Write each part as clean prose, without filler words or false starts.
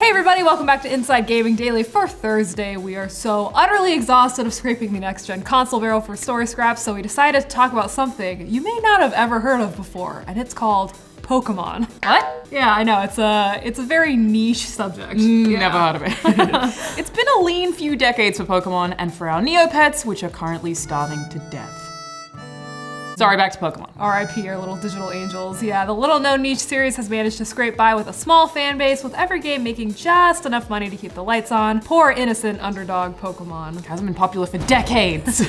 Hey everybody, welcome back to Inside Gaming Daily for Thursday. We are so utterly exhausted of scraping the next-gen console barrel for story scraps, so we decided to talk about something you may not have ever heard of before, and it's called Pokemon. What? Yeah, I know, it's a very niche subject. Never heard of it. It's been a lean few decades for Pokemon and for our Neopets, which are currently starving to death. Sorry, back to Pokemon. R.I.P. our little digital angels. Yeah, the little-known niche series has managed to scrape by with a small fan base, with every game making just enough money to keep the lights on. Poor, innocent underdog Pokemon. It hasn't been popular for decades.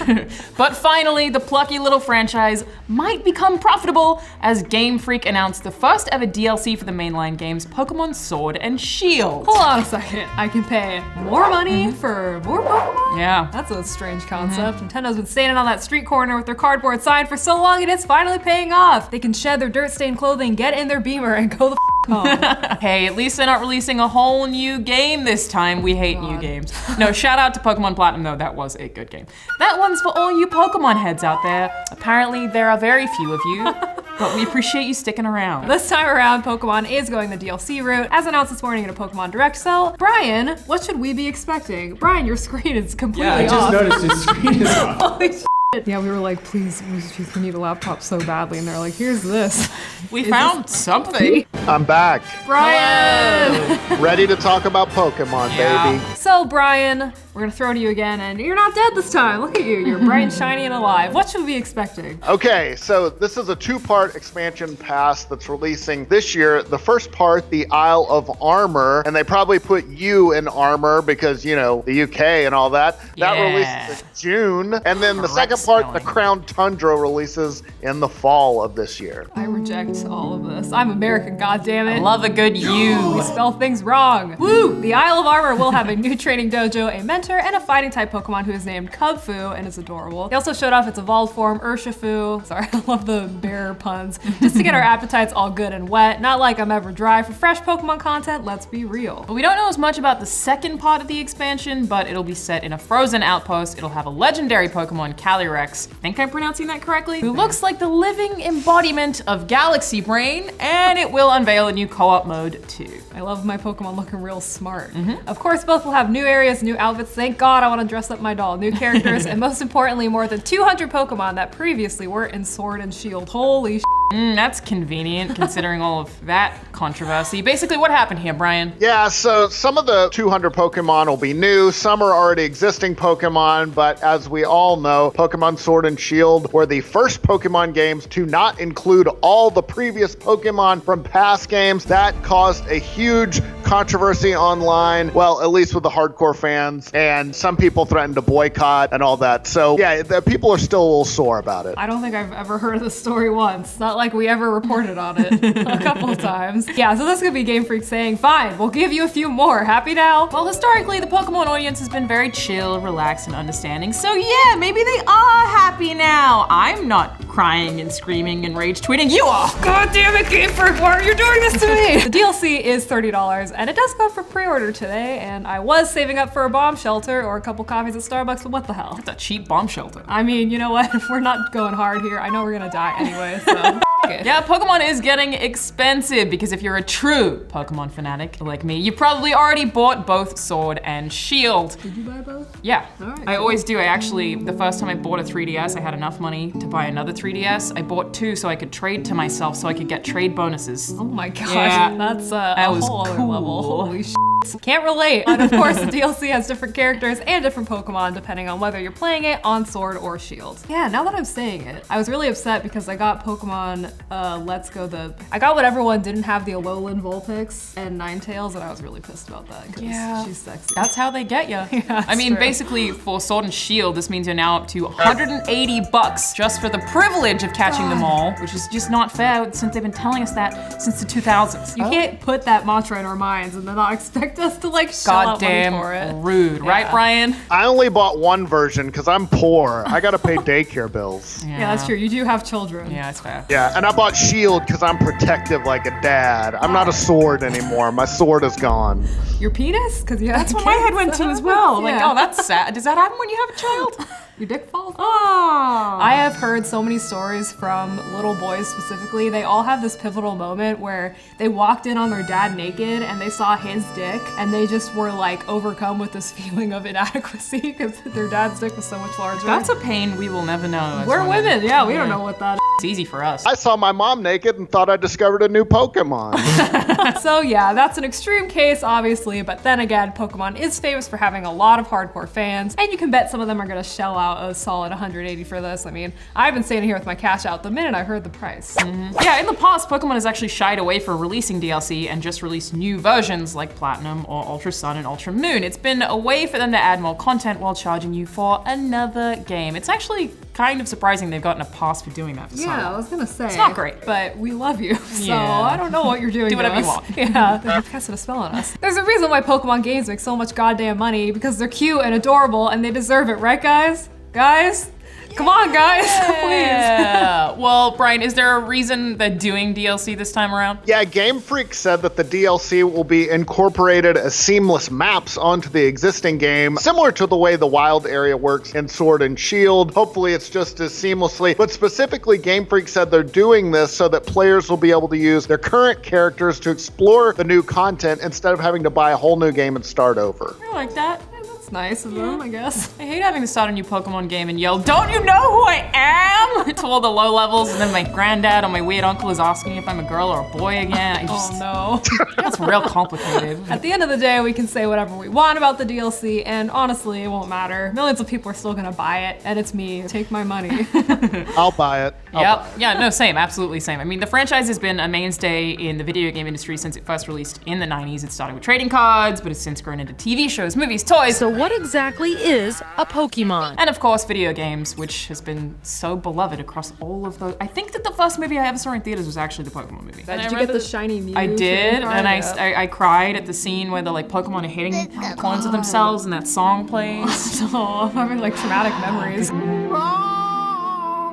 But finally, the plucky little franchise might become profitable as Game Freak announced the first ever DLC for the mainline games, Pokemon Sword and Shield. Hold on a second. I can pay more money for more Pokemon? Yeah. That's a strange concept. Nintendo's been standing on that street corner with their cardboard sign for so long, and it's finally paying off. They can shed their dirt-stained clothing, get in their Beamer, and go the home. Hey, at least they're not releasing a whole new game this time. We hate new games. No, shout out to Pokemon Platinum though, that was a good game. That one's for all you Pokemon heads out there. Apparently there are very few of you, but we appreciate you sticking around. This time around, Pokemon is going the DLC route, as announced this morning in a Pokemon Direct. So, Brian, what should we be expecting? Brian, your screen is completely I just off. noticed his screen is off. Holy shit. Yeah, we were like, please, we need a laptop so badly, and they're like, here's this. We found something. I'm back, Brian! ready to talk about Pokemon, Yeah. baby. So, Brian, we're gonna throw to you again, and you're not dead this time. Look at you, you're bright and shiny and alive. What should we be expecting? Okay, so this is a two-part expansion pass that's releasing this year. The first part, the Isle of Armor, and they probably put you in armor because, you know, the UK and all that. That Yeah. releases in June. And then the Correct second part, the spelling. Crown Tundra, releases in the fall of this year. I reject all of this. I'm American, goddammit. Love a good We you. spell things wrong. Woo! The Isle of Armor will have a new training dojo, a mentor, and a fighting type Pokemon who is named Cubfu and is adorable. He also showed off its evolved form, Urshifu. Sorry, I love the bear puns. Just to get our appetites all good and wet. Not like I'm ever dry for fresh Pokemon content, let's be real. But we don't know as much about the second part of the expansion, but it'll be set in a frozen outpost. It'll have a legendary Pokemon, Calyrex, I think I'm pronouncing that correctly, who looks like the living embodiment of Galaxy Brain, and it will unveil a new co-op mode too. I love my Pokemon looking real smart. Of course, both will have new areas, new outfits. Thank God I want to dress up my doll. New characters, and most importantly, more than 200 Pokemon that previously were in Sword and Shield. Holy sh**. That's convenient considering all of that controversy. Basically, what happened here, Brian? Yeah, so some of the 200 Pokemon will be new, some are already existing Pokemon, but as we all know, Pokemon Sword and Shield were the first Pokemon games to not include all the previous Pokemon from past games. That caused a huge controversy online, well, at least with the hardcore fans, and some people threatened to boycott and all that. So yeah, the people are still a little sore about it. I don't think I've ever heard of this story once. Not like we ever reported on it a couple of times. Yeah, so this could be Game Freak saying, fine, we'll give you a few more. Happy now? Well, historically, the Pokemon audience has been very chill, relaxed, and understanding. So yeah, maybe they are happy now. I'm not crying and screaming and rage tweeting. You are! God damn it, Game Freak, why are you doing this to me? The DLC is $30, and it does go for pre-order today, and I was saving up for a bomb shelter or a couple coffees at Starbucks, but what the hell? It's a cheap bomb shelter. I mean, you know what? If we're not going hard here, I know we're gonna die anyway, so f*** it. Yeah, Pokemon is getting expensive because if you're a true Pokemon fanatic like me, you probably already bought both Sword and Shield. Did you buy both? Yeah, Alright, I always do. I actually, the first time I bought a 3DS, I had enough money to buy another 3DS. I bought two so I could trade to myself so I could get trade bonuses. Oh my gosh, Yeah. that's That a was whole other cool. level. Holy sh**. Can't relate. And of course, the DLC has different characters and different Pokemon depending on whether you're playing it on Sword or Shield. Yeah, now that I'm saying it, I was really upset because I got Pokemon Let's Go I got what everyone didn't have, the Alolan Vulpix and Ninetales, and I was really pissed about that because Yeah. she's sexy. That's how they get you. Yeah, I mean, it's true. basically for Sword and Shield, this means you're now up to $180 just for the privilege of catching them all, which is just not fair since they've been telling us that since the 2000s. You can't put that mantra in our minds and then not expect us to like shell out money Goddamn for it. rude, right, Yeah. Brian? I only bought one version because I'm poor. I gotta pay daycare bills. Yeah, that's true. You do have children. Yeah, it's fair. Yeah, and I bought Shield because I'm protective like a dad. I'm not a sword anymore. My sword is gone. Your penis? Because you have That's what my head went to as well. Like, Yeah. oh, that's sad. Does that happen when you have a child? Your dick falls? Oh. I have heard so many stories from little boys specifically. They all have this pivotal moment where they walked in on their dad naked and they saw his dick and they just were like overcome with this feeling of inadequacy because their dad's dick was so much larger. That's a pain we will never know. As We're women, yeah, we don't know what that is. It's easy for us. I saw my mom naked and thought I discovered a new Pokemon. So yeah, that's an extreme case, obviously, but then again, Pokemon is famous for having a lot of hardcore fans, and you can bet some of them are gonna shell out a solid 180 for this. I mean, I've been standing here with my cash out the minute I heard the price. Yeah, in the past, Pokemon has actually shied away from releasing DLC and just released new versions like Platinum or Ultra Sun and Ultra Moon. It's been a way for them to add more content while charging you for another game. It's actually kind of surprising they've gotten a pass for doing that for so long. Yeah, I was gonna say. It's not great. But we love you, so Yeah. I don't know what you're doing. Do whatever to you us. want. Yeah, they're casting a spell on us. There's a reason why Pokemon games make so much goddamn money, because they're cute and adorable and they deserve it, right guys? Guys? Come on, guys, please. Yeah. Well, Brian, is there a reason they're doing DLC this time around? Yeah, Game Freak said that the DLC will be incorporated as seamless maps onto the existing game, similar to the way the wild area works in Sword and Shield. Hopefully it's just as seamlessly, but specifically Game Freak said they're doing this so that players will be able to use their current characters to explore the new content instead of having to buy a whole new game and start over. I like that. That's nice of them, I guess. I hate having to start a new Pokemon game and yell, "Don't you know who I am?" to all the low levels, and then my granddad or my weird uncle is asking if I'm a girl or a boy again. I just, Oh no. That's real complicated. At the end of the day, we can say whatever we want about the DLC, and honestly, it won't matter. Millions of people are still gonna buy it, and it's me. Take my money. I'll buy it. Yep. Yeah, no, same. Absolutely same. I mean, the franchise has been a mainstay in the video game industry since it first released in the 90s. It started with trading cards, but it's since grown into TV shows, movies, toys. So what exactly is a Pokemon? And of course, video games, which has been so beloved across all of those. I think that the first movie I ever saw in theaters was actually the Pokemon movie. And I Did you get remember the shiny Mew? I did, trading card? and Yeah. I cried at the scene where the like Pokemon are hitting the corners of themselves and that song plays. Oh, I'm having like traumatic memories.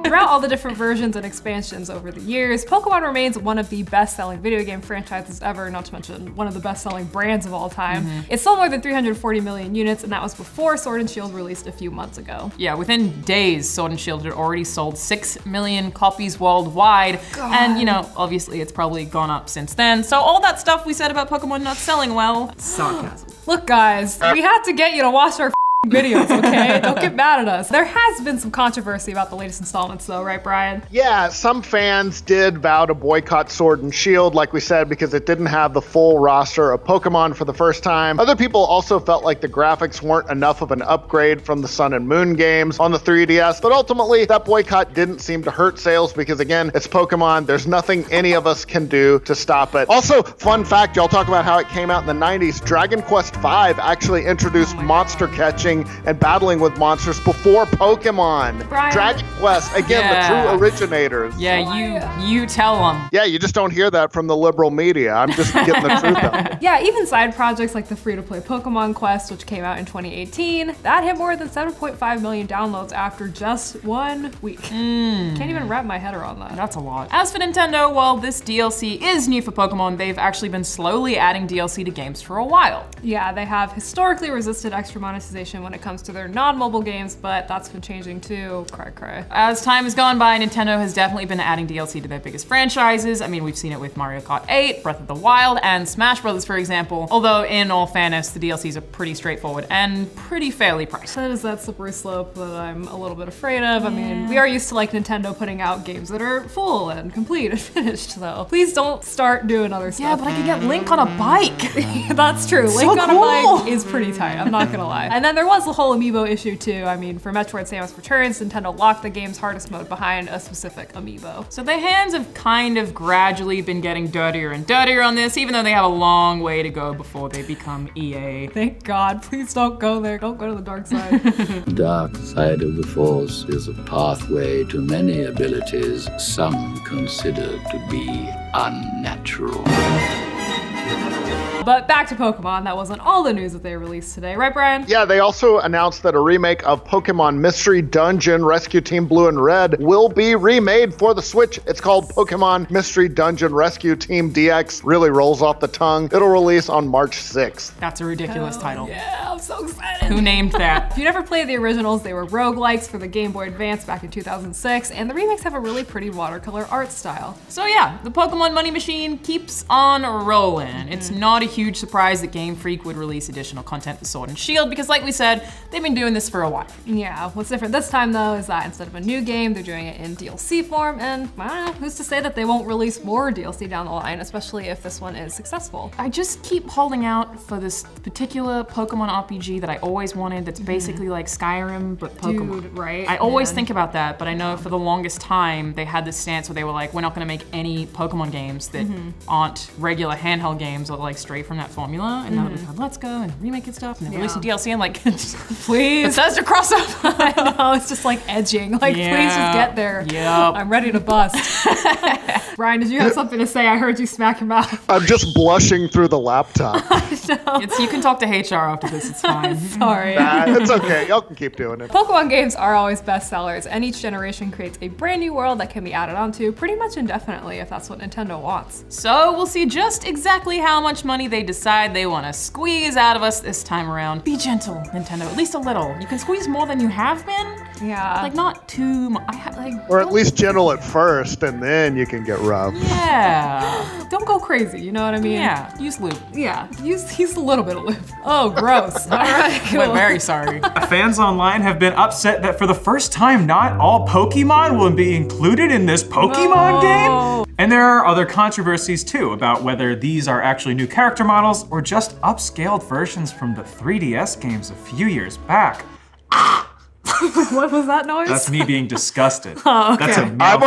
Throughout all the different versions and expansions over the years, Pokemon remains one of the best-selling video game franchises ever, not to mention one of the best-selling brands of all time. It sold more than 340 million units, and that was before Sword and Shield released a few months ago. Yeah, within days, Sword and Shield had already sold 6 million copies worldwide. And, you know, obviously it's probably gone up since then. So all that stuff we said about Pokemon not selling well, sarcasm. Look, guys, we had to get you to watch our videos, okay? Don't get mad at us. There has been some controversy about the latest installments though, right, Brian? Yeah, some fans did vow to boycott Sword and Shield, like we said, because it didn't have the full roster of Pokemon for the first time. Other people also felt like the graphics weren't enough of an upgrade from the Sun and Moon games on the 3DS, but ultimately that boycott didn't seem to hurt sales because again, it's Pokemon. There's nothing any of us can do to stop it. Also, fun fact, y'all talk about how it came out in the 90s. Dragon Quest V actually introduced monster catching and battling with monsters before Pokemon. Brian. Dragon Quest, again, Yeah. the true originators. Yeah, you tell them. Yeah, you just don't hear that from the liberal media. I'm just getting the truth out. Yeah, even side projects like the free-to-play Pokemon Quest, which came out in 2018, that hit more than 7.5 million downloads after just 1 week. Can't even wrap my head around that. That's a lot. As for Nintendo, while this DLC is new for Pokemon, they've actually been slowly adding DLC to games for a while. Yeah, they have historically resisted extra monetization when it comes to their non-mobile games, but that's been changing too. Cry, cry. As time has gone by, Nintendo has definitely been adding DLC to their biggest franchises. I mean, we've seen it with Mario Kart 8, Breath of the Wild, and Smash Bros, for example. Although, in all fairness, the DLCs are pretty straightforward and pretty fairly priced. That is that slippery slope that I'm a little bit afraid of. I mean, we are used to like Nintendo putting out games that are full and complete and finished, though. Please don't start doing other stuff. Yeah, but I could get Link on a bike. That's true. So Link on a cool. bike is pretty tight, I'm not gonna lie. And then there was the whole amiibo issue too. I mean, for Metroid Samus Returns, Nintendo locked the game's hardest mode behind a specific amiibo. So their hands have kind of gradually been getting dirtier and dirtier on this, even though they have a long way to go before they become EA. Thank God, please don't go there. Don't go to the dark side. Dark side of the Force is a pathway to many abilities some consider to be unnatural. But back to Pokemon, that wasn't all the news that they released today, right, Brian? Yeah, they also announced that a remake of Pokemon Mystery Dungeon Rescue Team Blue and Red will be remade for the Switch. It's called Pokemon Mystery Dungeon Rescue Team DX. Really rolls off the tongue. It'll release on March 6th. That's a ridiculous title. Yeah, I'm so excited. Who named that? If you never played the originals, they were roguelikes for the Game Boy Advance back in 2006, and the remakes have a really pretty watercolor art style. So yeah, the Pokemon money machine keeps on rolling. It's not a huge surprise that Game Freak would release additional content for Sword and Shield because like we said, they've been doing this for a while. Yeah, what's different this time though is that instead of a new game, they're doing it in DLC form, and I don't know, who's to say that they won't release more DLC down the line, especially if this one is successful. I just keep holding out for this particular Pokemon RPG that I always wanted that's basically like Skyrim, but Pokemon. Dude, right? I always Man. think about that, but I know for the longest time they had this stance where they were like, we're not gonna make any Pokemon games that aren't regular handheld games or like straight from that formula. And now we've had Let's Go and remake and stuff, and they're releasing DLC and like, Please. Bethesda crossover. I know, it's just like edging. Like, please just get there. Yep. I'm ready to bust. Ryan, did you have something to say? I heard you smack your mouth. I'm just blushing through the laptop. You can talk to HR after this, it's fine. Sorry. It's okay. Y'all can keep doing it. Pokemon games are always bestsellers, and each generation creates a brand new world that can be added onto pretty much indefinitely if that's what Nintendo wants. So we'll see just exactly how much money they decide they want to squeeze out of us this time around. Be gentle, Nintendo, at least a little. You can squeeze more than you have been. Yeah. Like not too much. Or at least gentle at first, and then you can get rough. Yeah. Don't go crazy, you know what I mean? Yeah. Use lube. Yeah, use a little bit of lube. Oh, gross. All right, cool. I'm very sorry. Fans online have been upset that for the first time, not all Pokemon will be included in this Pokemon game. And there are other controversies too about whether these are actually new character models or just upscaled versions from the 3DS games a few years back. What was that noise? That's me being disgusted. Oh, okay. That's a I've mouthful.